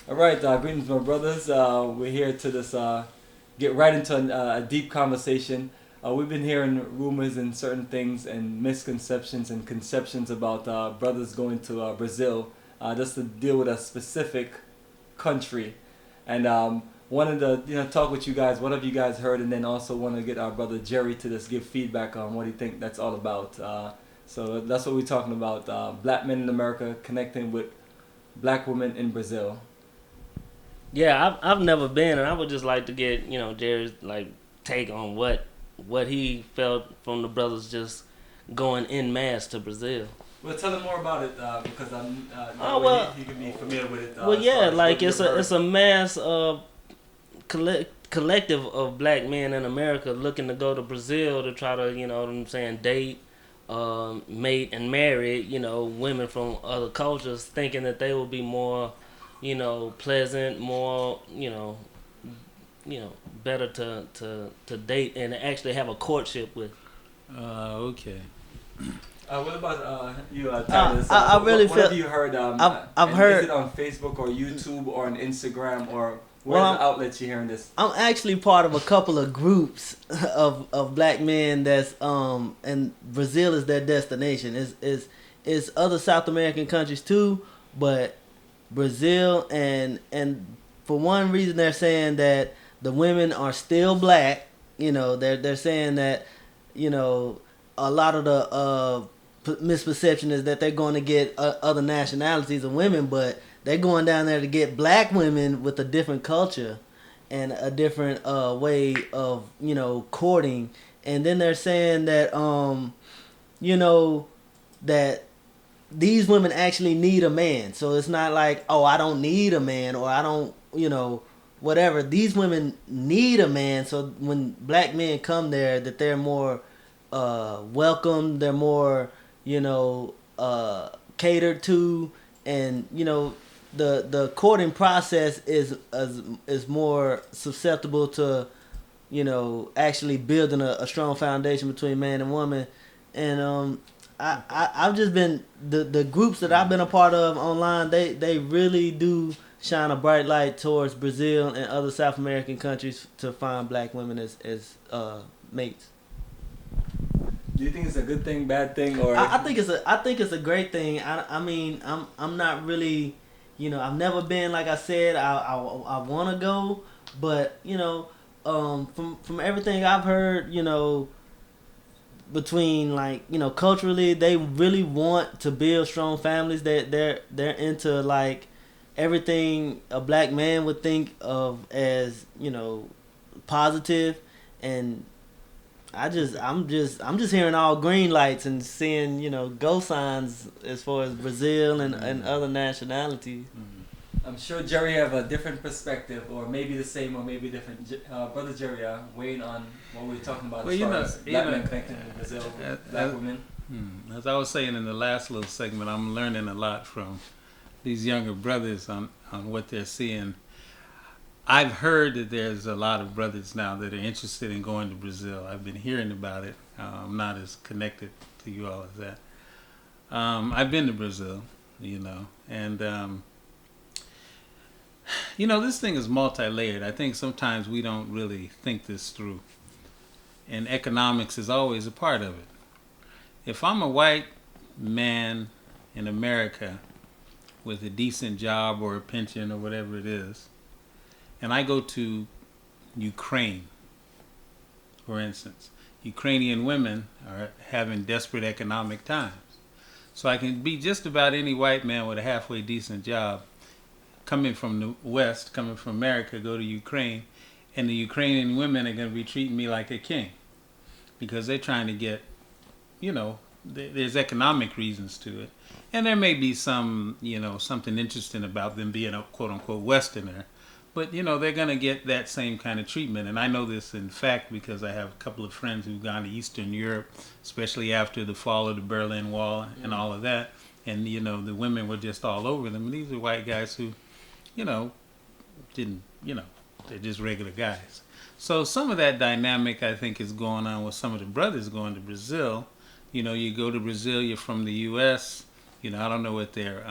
All right, greetings, my brothers. We're here to this get right into a deep conversation. We've been hearing rumors and certain things and misconceptions and conceptions about brothers going to Brazil just to deal with a specific country. And wanted to talk with you guys. What have you guys heard? And then also want to get our brother Jerry to just give feedback on what he think that's all about. So that's what we're talking about. Black men in America connecting with black women in Brazil. Yeah, I've never been, and I would just like to get Jerry's like take on what he felt from the brothers just going in mass to Brazil. Well, tell him more about it because I'm Oh that way well, he can be familiar with it well as far yeah, as like what you've it's heard. a mass collective of black men in America looking to go to Brazil to try to what I'm saying date, mate and marry women from other cultures, thinking that they will be more pleasant, more better to date and actually have a courtship with. Okay. What about you, Tyler? So I really what have feel you heard? I've And is heard. it on Facebook or YouTube or on Instagram or where's Well, the outlets you're hearing this? I'm actually part of a couple of groups of black men that's and Brazil is their destination. Is other South American countries too, but Brazil and for one reason they're saying that the women are still black. They're saying that a lot of the misperception is that they're going to get other nationalities of women, but they're going down there to get black women with a different culture and a different way of courting. And then they're saying that you know that these women actually need a man. So it's not like, oh, I don't need a man or I don't, whatever. These women need a man. So when black men come there, that they're more welcome. They're more, catered to, and the courting process is more susceptible to actually building a strong foundation between man and woman. And I've just been the groups that I've been a part of online. They really do shine a bright light towards Brazil and other South American countries to find black women as mates. Do you think it's a good thing, bad thing, or I think it's a great thing. I mean I'm not really, I've never been, like I said. I want to go, but from everything I've heard, between, like, culturally, they really want to build strong families. They're into, like, everything a black man would think of as positive. And I'm just hearing all green lights and seeing go signs as far as Brazil and other nationalities. I'm sure Jerry have a different perspective, or maybe the same, or maybe different. Brother Jerry, weighing on what we were talking about Well, as far as black men connecting with Brazil, black women. as I was saying in the last little segment, I'm learning a lot from these younger brothers on what they're seeing. I've heard that there's a lot of brothers now that are interested in going to Brazil. I've been hearing about it. I'm not as connected to you all as that. I've been to Brazil, and this thing is multi-layered. I think sometimes we don't really think this through, and economics is always a part of it. If I'm a white man in America with a decent job or a pension or whatever it is, and I go to Ukraine, for instance, Ukrainian women are having desperate economic times. So I can be just about any white man with a halfway decent job coming from the West, coming from America, go to Ukraine, and the Ukrainian women are going to be treating me like a king because they're trying to get, there's economic reasons to it. And there may be some, something interesting about them being a quote unquote Westerner. But, they're going to get that same kind of treatment. And I know this in fact because I have a couple of friends who've gone to Eastern Europe, especially after the fall of the Berlin Wall and all of that. And, the women were just all over them. And these are white guys who, didn't, they're just regular guys. So some of that dynamic, I think, is going on with some of the brothers going to Brazil. You go to Brazil, you're from the U.S., I don't know what their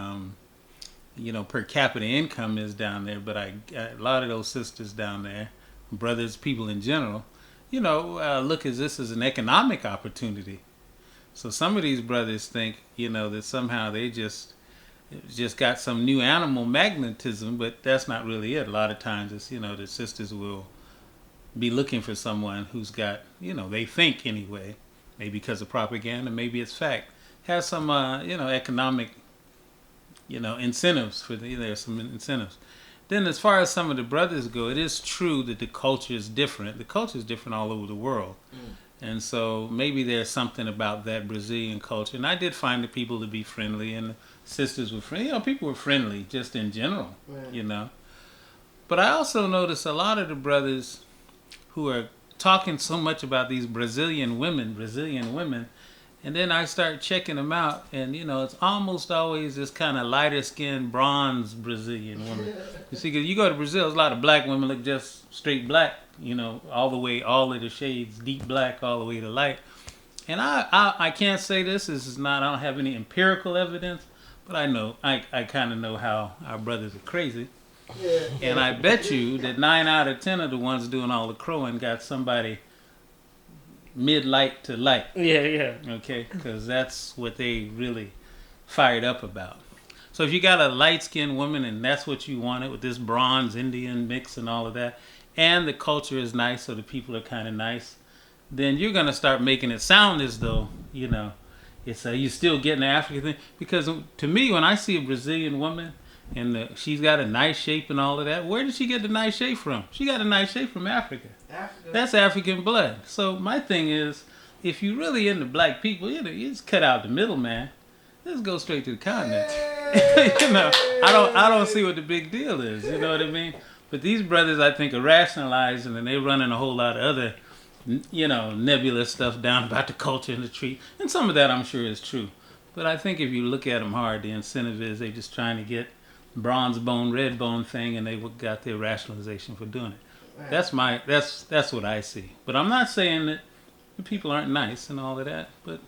per capita income is down there, but a lot of those sisters down there, brothers, people in general, look at this as an economic opportunity. So some of these brothers think, that somehow they just got some new animal magnetism, but that's not really it. A lot of times it's, the sisters will be looking for someone who's got, they think anyway, maybe because of propaganda, maybe it's fact, has some, economic, incentives there's some incentives. Then as far as some of the brothers go, it is true that the culture is different. The culture is different all over the world. And so maybe there's something about that Brazilian culture. And I did find the people to be friendly, and the sisters were friendly. People were friendly just in general, Right. But I also noticed a lot of the brothers who are talking so much about these Brazilian women, and then I start checking them out, and it's almost always this kind of lighter skinned bronze Brazilian woman. You see, because you go to Brazil, there's a lot of black women look just straight black, all of the shades, deep black, all the way to light. And I can't say this is not, I don't have any empirical evidence, but I know, I kind of know how our brothers are crazy. Yeah. And I bet you that 9 out of 10 of the ones doing all the crowing got somebody mid-light to light. Yeah. Okay? Because that's what they really fired up about. So if you got a light-skinned woman and that's what you wanted with this bronze Indian mix and all of that, and the culture is nice, so the people are kind of nice, then you're going to start making it sound as though, it's you still getting the African thing. Because to me, when I see a Brazilian woman, and she's got a nice shape and all of that. Where did she get the nice shape from? She got a nice shape from Africa. That's African blood. So my thing is, if you really into black people, you just cut out the middleman. Just go straight to the continent. I don't see what the big deal is. You know what I mean? But these brothers, I think, are rationalizing, and they're running a whole lot of other, nebulous stuff down about the culture and the tree. And some of that I'm sure is true. But I think if you look at them hard, the incentive is they're just trying to get bronze bone, red bone thing, and they got their rationalization for doing it. Right. That's what I see. But I'm not saying that the people aren't nice and all of that. But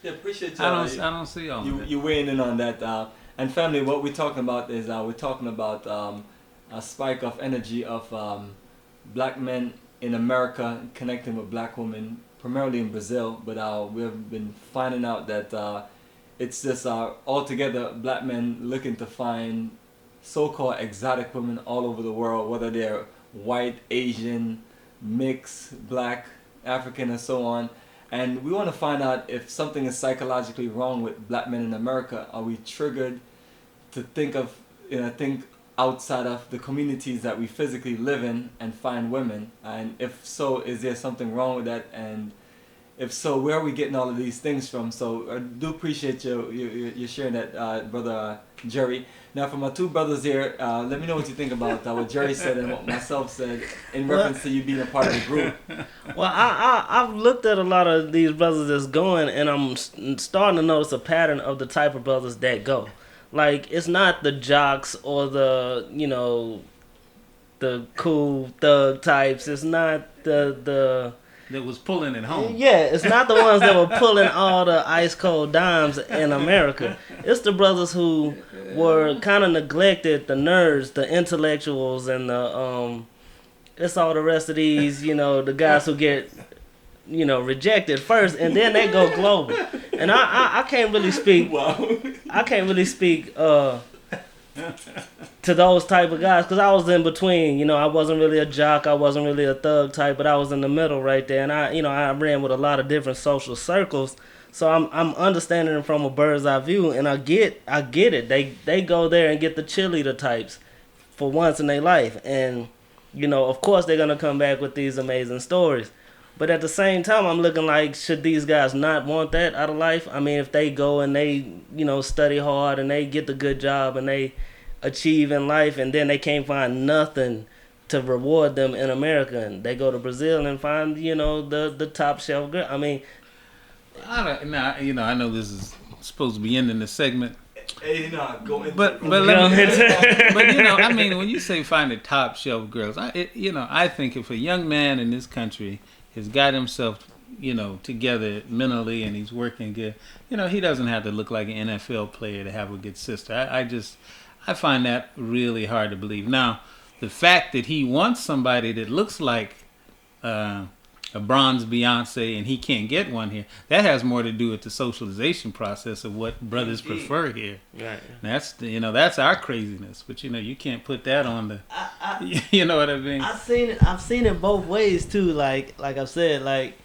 appreciate you. I don't see all of that. You weighing in on that. And family, what we're talking about is we're talking about a spike of energy of black men in America connecting with black women, primarily in Brazil. But we've been finding out that it's just altogether black men looking to find so-called exotic women all over the world, whether they're white, Asian, mixed, black, African, and so on. And we want to find out if something is psychologically wrong with black men in America. Are we triggered to think outside of the communities that we physically live in and find women? And if so, is there something wrong with that? And if so, where are we getting all of these things from? So I do appreciate you sharing that, Brother Jerry. Now, for my two brothers here, let me know what you think about what Jerry said and what myself said in reference to you being a part of the group. Well, I've looked at a lot of these brothers that's going, and I'm starting to notice a pattern of the type of brothers that go. Like, it's not the jocks or the cool thug types. It's not the that was pulling it home. Yeah, it's not the ones that were pulling all the ice cold dimes in America. It's the brothers who were kind of neglected, the nerds, the intellectuals, and it's all the rest of these, the guys who get, rejected first, and then they go global. And I can't really speak. Wow. I can't really speak to those type of guys, because I was in between. I wasn't really a jock, I wasn't really a thug type, but I was in the middle right there. And I ran with a lot of different social circles, so I'm understanding it from a bird's eye view, and I get it. They go there and get the cheerleader types for once in their life, and of course they're gonna come back with these amazing stories. But at the same time, I'm looking like, should these guys not want that out of life? I mean, if they go and they, study hard and they get the good job and they achieve in life, and then they can't find nothing to reward them in America, and they go to Brazil and find, the top shelf girl. I mean, I know this is supposed to be ending the segment. Hey, go into but when you say find the top shelf girls, I think if a young man in this country has got himself, together mentally and he's working good, he doesn't have to look like an NFL player to have a good sister. I find that really hard to believe. Now, the fact that he wants somebody that looks like a bronze Beyonce and he can't get one here, that has more to do with the socialization process of what brothers prefer here. Right. That's our craziness. But you can't put that on the. You know what I mean? I've seen it both ways too. Like I've said, like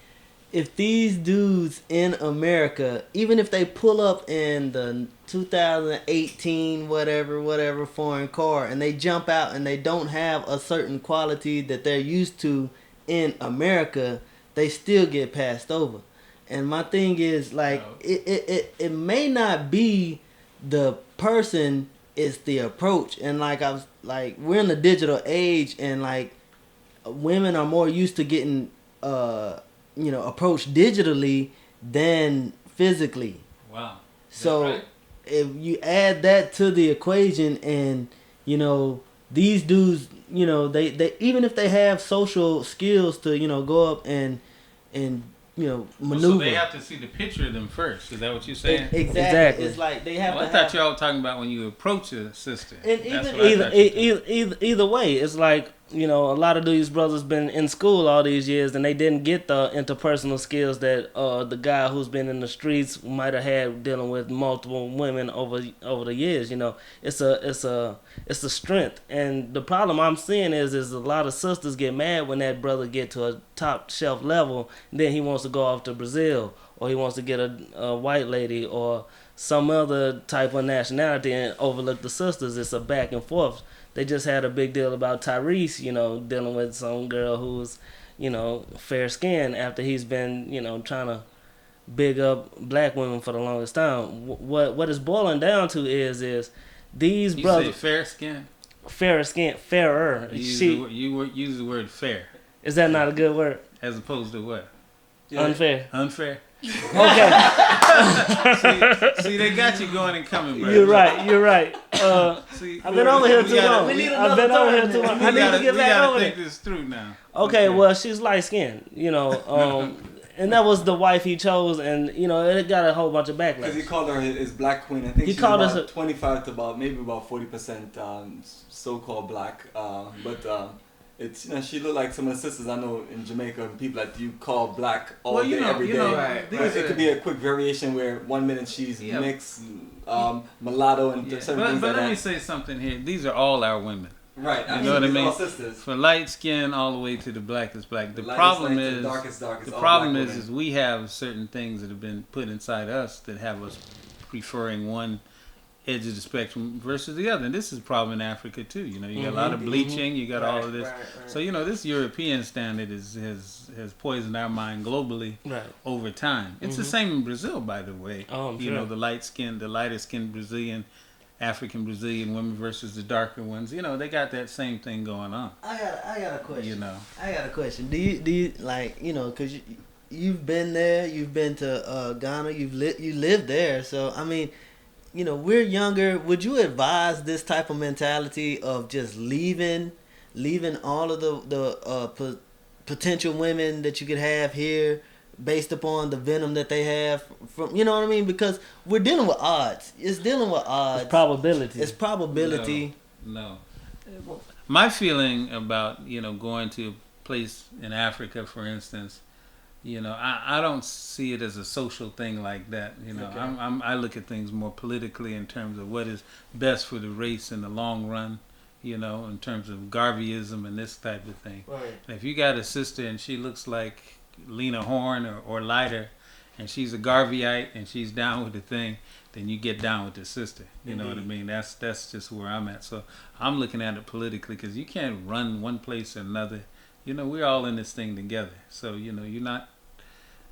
if these dudes in America, even if they pull up in the 2018 whatever foreign car and they jump out and they don't have a certain quality that they're used to in America, they still get passed over. And my thing is like it may not be the person, it's the approach. And like I was like, we're in the digital age and like women are more used to getting approached digitally than physically. Wow. So right? If you add that to the equation and these dudes, they even if they have social skills to go up and maneuver. So they have to see the picture of them first. Is that what you're saying? Exactly. It's like they have I thought y'all were talking about when you approach a sister. And either way, it's like a lot of these brothers been in school all these years and they didn't get the interpersonal skills that the guy who's been in the streets might have had dealing with multiple women over the years. It's a strength. And the problem I'm seeing is a lot of sisters get mad when that brother get to a top shelf level, and then he wants to go off to Brazil, or he wants to get a white lady or some other type of nationality and overlook the sisters. It's a back and forth. They just had a big deal about Tyrese, dealing with some girl who's, fair skinned after he's been, trying to big up black women for the longest time. What it's boiling down to is these brothers. You say fair skin? Fairer skin, fairer. You use the word fair. Is that not a good word? As opposed to what? Yeah. Unfair. Unfair. Okay. see, they got you going and coming, bro. You're right. I've been over here too long. I've been over here too long. I need to get back over there. Think this through now. Okay, well, she's light skinned, and that was the wife he chose, and it got a whole bunch of backlash. Because he called her his black queen. I think he she's called about her 25 to about 40% so-called black. But it's she looked like some of the sisters I know in Jamaica and people that you call black all day every day. Right. It could be a quick variation where 1 minute she's mixed, mulatto and certain things but like that. let me say something here. These are all our women. Right. You know what I mean? All sisters. From light skin all the way to the blackest black. The lightest problem light to is the darkest. The all problem black is women. we have certain things that have been put inside us that have us preferring one edge of the spectrum versus the other. And this is a problem in Africa too. You got a lot of bleaching, you got all of this. Right. So this European standard has poisoned our mind globally over time. It's the same in Brazil, by the way. Oh, I'm sure. The lighter skinned Brazilian, African Brazilian women versus the darker ones. They got that same thing going on. I got a question. I got a question. Do you like because you've been there, you've been to Ghana, you lived there, so I mean. We're younger. Would you advise this type of mentality of just leaving all of the potential women that you could have here based upon the venom that they have from, what I mean? Because we're dealing with odds. It's dealing with odds. It's probability. No. My feeling about, going to a place in Africa, for instance, I don't see it as a social thing like that. Okay. I look at things more politically in terms of what is best for the race in the long run, in terms of Garveyism and this type of thing. Right. And if you got a sister and she looks like Lena Horne or lighter, and she's a Garveyite and she's down with the thing, then you get down with the sister. You know what I mean? That's just where I'm at. So I'm looking at it politically because you can't run one place or another. We're all in this thing together. So, you're not,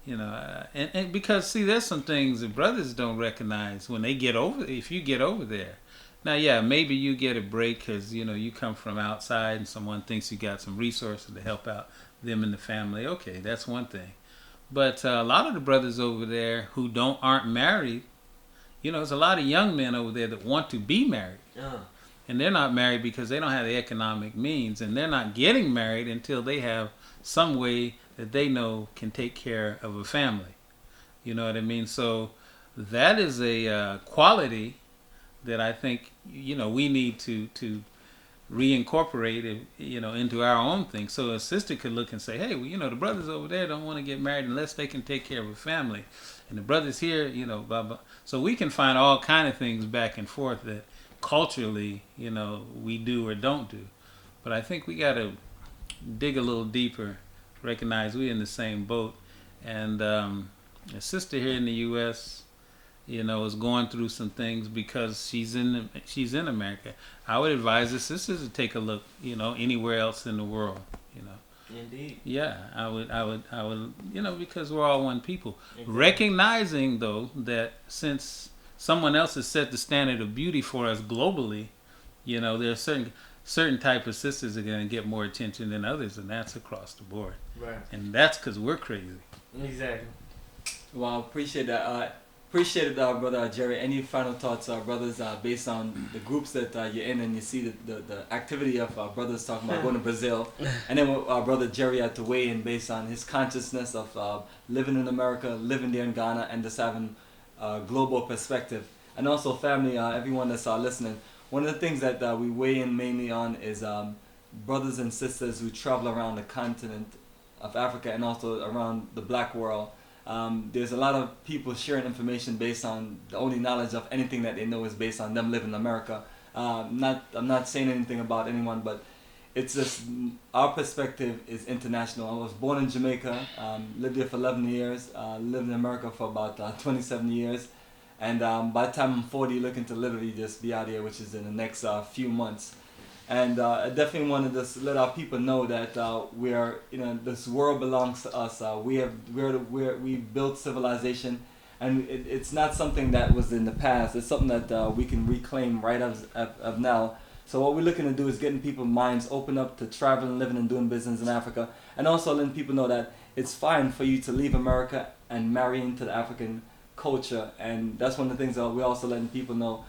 and because, see, there's some things that brothers don't recognize when they if you get over there. Now, yeah, maybe you get a break because, you come from outside and someone thinks you got some resources to help out them and the family. Okay, that's one thing. But a lot of the brothers over there who aren't married, there's a lot of young men over there that want to be married. Uh-huh. And they're not married because they don't have the economic means, and they're not getting married until they have some way that they know can take care of a family. You know what I mean? So that is a quality that I think we need to reincorporate it, into our own thing. So a sister could look and say, hey, well, the brothers over there don't want to get married unless they can take care of a family, and the brothers here, blah blah. So we can find all kind of things back and forth that culturally, we do or don't do. But I think we got to dig a little deeper, recognize we're in the same boat, and a sister here in the U.S. Is going through some things because she's in America. I would advise the sisters to take a look, anywhere else in the world, Indeed. Yeah, I would, because we're all one people. Exactly. Recognizing though that since someone else has set the standard of beauty for us globally, there are certain type of sisters that are going to get more attention than others, and that's across the board. Right. And that's because we're crazy. Exactly. Well, appreciate that. Appreciate it, Brother Jerry. Any final thoughts, brothers, based on the groups that you're in, and you see the activity of brothers talking about going to Brazil, and then Brother Jerry had to weigh in based on his consciousness of living in America, living there in Ghana, and just having a global perspective. And also, family, everyone that's listening, one of the things that we weigh in mainly on is brothers and sisters who travel around the continent of Africa and also around the black world. There's a lot of people sharing information based on the only knowledge of anything that they know is based on them living in America. I'm not saying anything about anyone, but it's just our perspective is international. I was born in Jamaica, lived there for 11 years, lived in America for about 27 years, and by the time I'm 40, looking to literally just be out here, which is in the next few months. And I definitely wanted to let our people know that we are, this world belongs to us. We built civilization, and it's not something that was in the past. It's something that we can reclaim right of now. So what we're looking to do is getting people's minds open up to traveling, living, and doing business in Africa, and also letting people know that it's fine for you to leave America and marry into the African culture. And that's one of the things that we're also letting people know,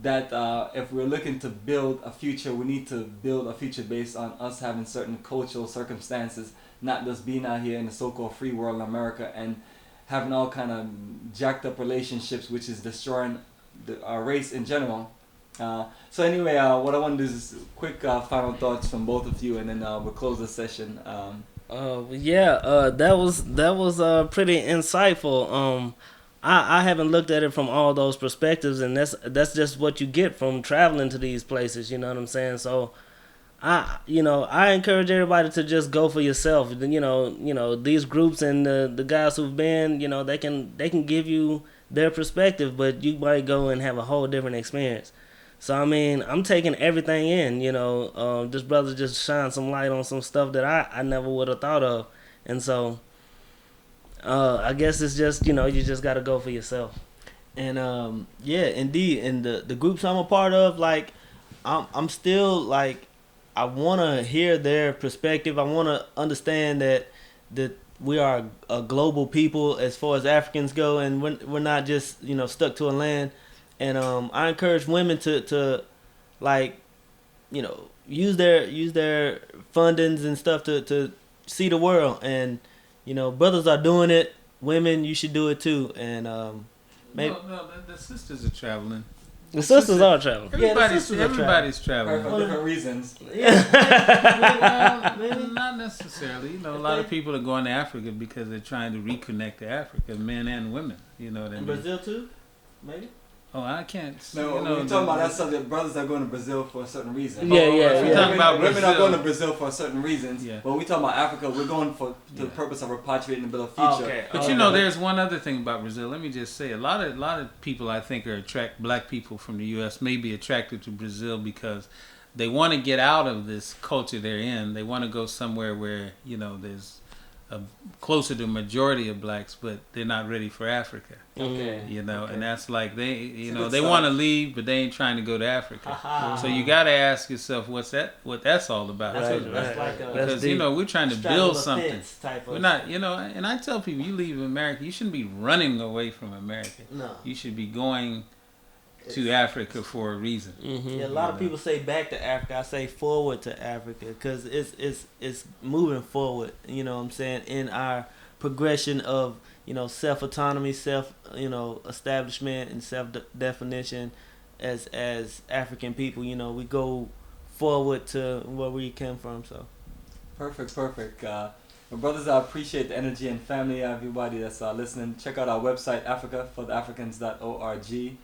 that if we're looking to build a future, we need to build a future based on us having certain cultural circumstances, not just being out here in the so-called free world in America and having all kind of jacked up relationships, which is destroying our race in general. So anyway, what I want to do is quick final thoughts from both of you, and then we'll close the session. That was pretty insightful. I haven't looked at it from all those perspectives, and that's just what you get from traveling to these places. You know what I'm saying? So, I encourage everybody to just go for yourself. These groups and the guys who've been, they can give you their perspective, but you might go and have a whole different experience. So I mean, I'm taking everything in. This brother just shined some light on some stuff that I never would have thought of, and so. I guess it's just, you just got to go for yourself. And yeah, indeed. And the groups I'm a part of, like, I'm still like, I want to hear their perspective. I want to understand that we are a global people as far as Africans go, and we're not just stuck to a land. And I encourage women to like, use their fundings and stuff to see the world. And brothers are doing it. Women, you should do it too. And maybe the sisters are traveling. The sisters are traveling. Everybody's traveling for different reasons. Not necessarily. A lot of people are going to Africa because they're trying to reconnect to Africa, men and women. You know what I mean? Brazil too, maybe. Oh, I can't. No, we're talking about that subject. Brothers are going to Brazil for a certain reason. We're talking about women Brazil. are going to Brazil for certain reasons. Yeah. But we talking about Africa. We're going for the purpose of repatriating and build a future. Okay. But there's one other thing about Brazil. Let me just say, a lot of people I think black people from the U.S. may be attracted to Brazil because they want to get out of this culture they're in. They want to go somewhere where there's closer to majority of blacks, but they're not ready for Africa. Okay. And that's like they want to leave, but they ain't trying to go to Africa. Aha. So you got to ask yourself what that's all about. That's like Because we're trying to build something. Type of We're not, and I tell people, you leave America, you shouldn't be running away from America. No. You should be going to Africa for a reason. Mm-hmm. Yeah, a lot of people say back to Africa. I say forward to Africa because it's moving forward. You know what I'm saying, in our progression of self autonomy, self establishment, and self definition. as African people. You know, we go forward to where we came from. So Perfect. My brothers, I appreciate the energy and family. Everybody that's listening, check out our website, africafortheafricans.org,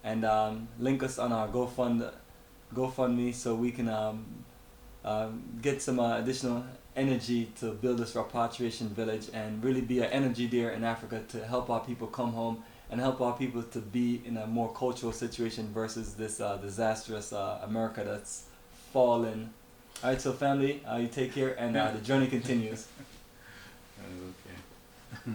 and link us on our GoFundMe so we can get some additional energy to build this repatriation village and really be an energy there in Africa to help our people come home and help our people to be in a more cultural situation versus this disastrous America that's fallen. All right, so family, you take care, and the journey continues. Okay.